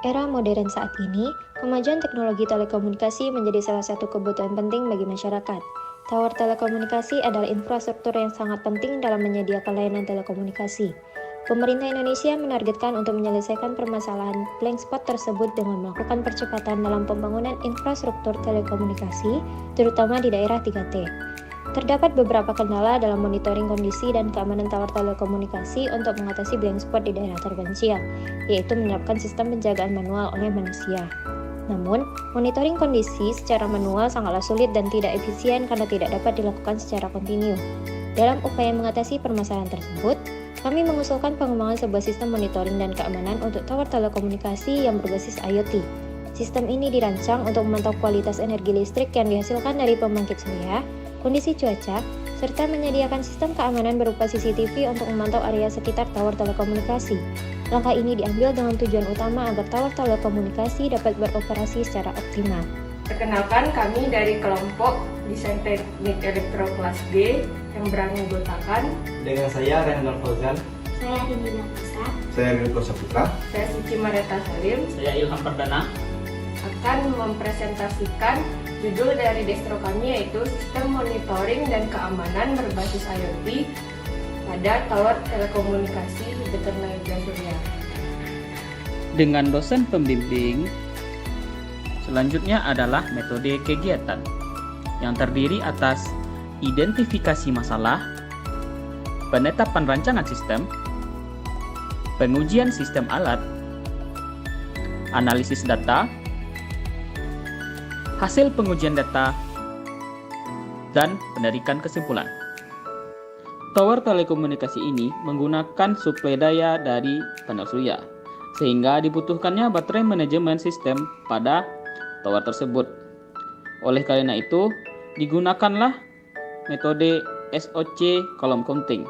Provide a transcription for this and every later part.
Era modern saat ini, kemajuan teknologi telekomunikasi menjadi salah satu kebutuhan penting bagi masyarakat. Tower telekomunikasi adalah infrastruktur yang sangat penting dalam menyediakan layanan telekomunikasi. Pemerintah Indonesia menargetkan untuk menyelesaikan permasalahan blank spot tersebut dengan melakukan percepatan dalam pembangunan infrastruktur telekomunikasi, terutama di daerah 3T. Terdapat beberapa kendala dalam monitoring kondisi dan keamanan tower telekomunikasi untuk mengatasi blank spot di daerah terpencil, yaitu menerapkan sistem penjagaan manual oleh manusia. Namun, monitoring kondisi secara manual sangatlah sulit dan tidak efisien karena tidak dapat dilakukan secara kontinu. Dalam upaya mengatasi permasalahan tersebut, kami mengusulkan pengembangan sebuah sistem monitoring dan keamanan untuk tower telekomunikasi yang berbasis IoT. Sistem ini dirancang untuk memantau kualitas energi listrik yang dihasilkan dari pembangkit surya, kondisi cuaca, serta menyediakan sistem keamanan berupa CCTV untuk memantau area sekitar tower telekomunikasi. Langkah ini diambil dengan tujuan utama agar tower telekomunikasi dapat beroperasi secara optimal. Perkenalkan, kami dari kelompok Desain Teknik Elektro Kelas G yang beranggotakan dengan saya Renal Fauzan, saya Indina Pusa, saya Rilko Saputra, saya Suci Mareta Salim, saya Ilham Perdana, akan mempresentasikan judul dari distro kami, yaitu Sistem Monitoring dan Keamanan Berbasis IoT pada Tower Telekomunikasi Bertenaga Surya. dengan dosen pembimbing. Selanjutnya adalah metode kegiatan yang terdiri atas identifikasi masalah, penetapan rancangan sistem, pengujian sistem alat, analisis data, hasil pengujian data, dan penarikan kesimpulan. Tower telekomunikasi ini menggunakan suplai daya dari panel surya, sehingga dibutuhkannya baterai manajemen sistem pada tower tersebut. Oleh karena itu, digunakanlah metode SOC column counting.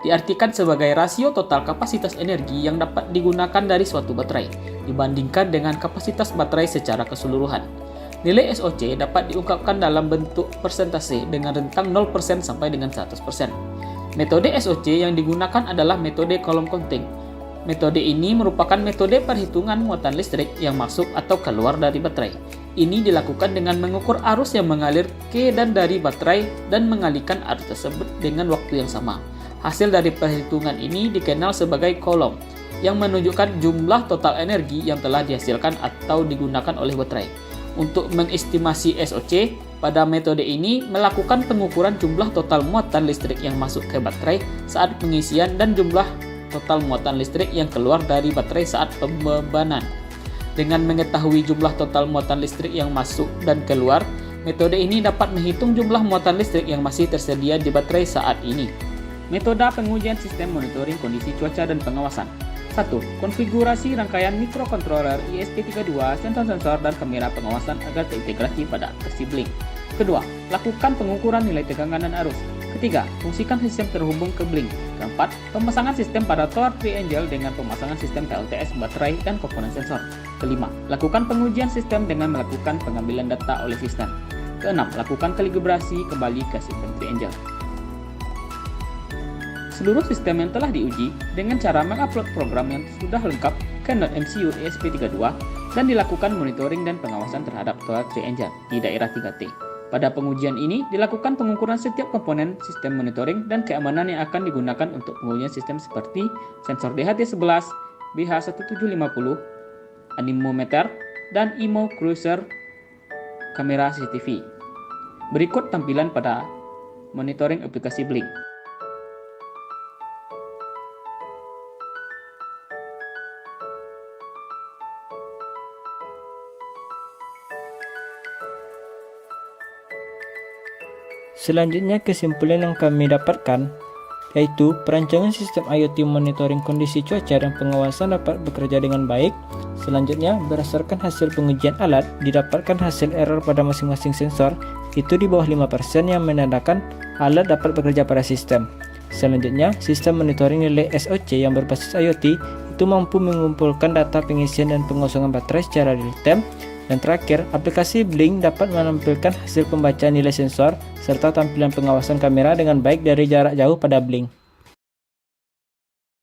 Diartikan sebagai rasio total kapasitas energi yang dapat digunakan dari suatu baterai dibandingkan dengan kapasitas baterai secara keseluruhan. Nilai SOC dapat diungkapkan dalam bentuk persentase dengan rentang 0% sampai dengan 100%. Metode SOC yang digunakan adalah metode column counting. Metode ini merupakan metode perhitungan muatan listrik yang masuk atau keluar dari baterai. Ini dilakukan dengan mengukur arus yang mengalir ke dan dari baterai dan mengalihkan arus tersebut dengan waktu yang sama. Hasil dari perhitungan ini dikenal sebagai kolom, yang menunjukkan jumlah total energi yang telah dihasilkan atau digunakan oleh baterai. Untuk mengestimasi SOC, pada metode ini melakukan pengukuran jumlah total muatan listrik yang masuk ke baterai saat pengisian dan jumlah total muatan listrik yang keluar dari baterai saat pembebanan. Dengan mengetahui jumlah total muatan listrik yang masuk dan keluar, metode ini dapat menghitung jumlah muatan listrik yang masih tersedia di baterai saat ini. Metode pengujian sistem monitoring kondisi cuaca dan pengawasan. 1. Konfigurasi rangkaian mikrokontroler ESP32, sensor-sensor dan kamera pengawasan agar terintegrasi pada aplikasi Blink. Kedua, lakukan pengukuran nilai tegangan dan arus. Ketiga, fungsikan sistem terhubung ke Blink. Keempat, pemasangan sistem pada Tower Triangle dengan pemasangan sistem PLTS, baterai, dan komponen sensor. Kelima, lakukan pengujian sistem dengan melakukan pengambilan data oleh sistem. Keenam, lakukan kalibrasi kembali ke sistem Triangle. Seluruh sistem yang telah diuji dengan cara mengupload program yang sudah lengkap ke Node MCU ESP32 dan dilakukan monitoring dan pengawasan terhadap Tower Triangle di daerah 3T. Pada pengujian ini, dilakukan pengukuran setiap komponen sistem monitoring dan keamanan yang akan digunakan untuk pengujian sistem seperti sensor DHT11, BH1750, anemometer, dan IMO Cruiser kamera CCTV. Berikut tampilan pada monitoring aplikasi Blink. Selanjutnya, kesimpulan yang kami dapatkan yaitu perancangan sistem IoT monitoring kondisi cuaca dan pengawasan dapat bekerja dengan baik. Selanjutnya, berdasarkan hasil pengujian alat, didapatkan hasil error pada masing-masing sensor itu di bawah 5% yang menandakan alat dapat bekerja pada sistem. Selanjutnya, sistem monitoring nilai SOC yang berbasis IoT itu mampu mengumpulkan data pengisian dan pengosongan baterai secara real time. Dan terakhir, aplikasi Blink dapat menampilkan hasil pembacaan nilai sensor serta tampilan pengawasan kamera dengan baik dari jarak jauh pada Blink.